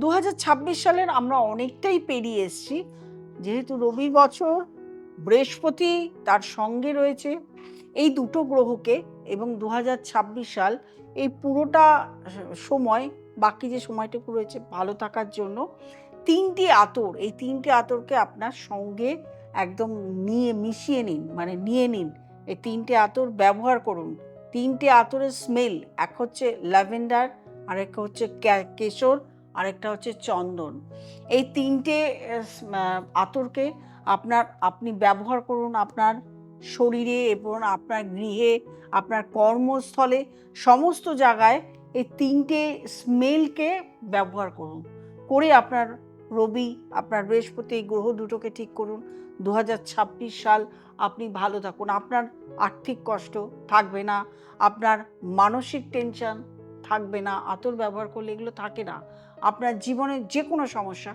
2026 সালের আমরা অনেকটাই পেরিয়ে এসেছি, যেহেতু রবির বছর, বৃহস্পতি তার সঙ্গে রয়েছে, এই দুটো গ্রহকে, এবং 2026 সাল এই পুরোটা সময়, বাকি যে সময়টুকু রয়েছে ভালো থাকার জন্য তিনটি আতর, এই তিনটি আতরকে আপনার সঙ্গে একদম মিশিয়ে নিন, মানে নিয়ে নিন। এই তিনটে আতর ব্যবহার করুন। তিনটে আতরের স্মেল, এক হচ্ছে ল্যাভেন্ডার, আরেকটা হচ্ছে কেশর, আরেকটা হচ্ছে চন্দন। এই তিনটে আতরকে আপনি ব্যবহার করুন আপনার শরীরে এবং আপনার গৃহে, আপনার কর্মস্থলে, সমস্ত জায়গায় এই তিনটে স্মেলকে ব্যবহার করুন। করে আপনার রবি, আপনার বৃহস্পতি, গ্রহ দুটোকে ঠিক করুন। 2026 সাল আপনি ভালো থাকুন, আপনার আর্থিক কষ্ট থাকবে না, আপনার মানসিক টেনশন থাকবে না। আতর ব্যবহার করলে এগুলো থাকে না। আপনার জীবনের যে কোনো সমস্যা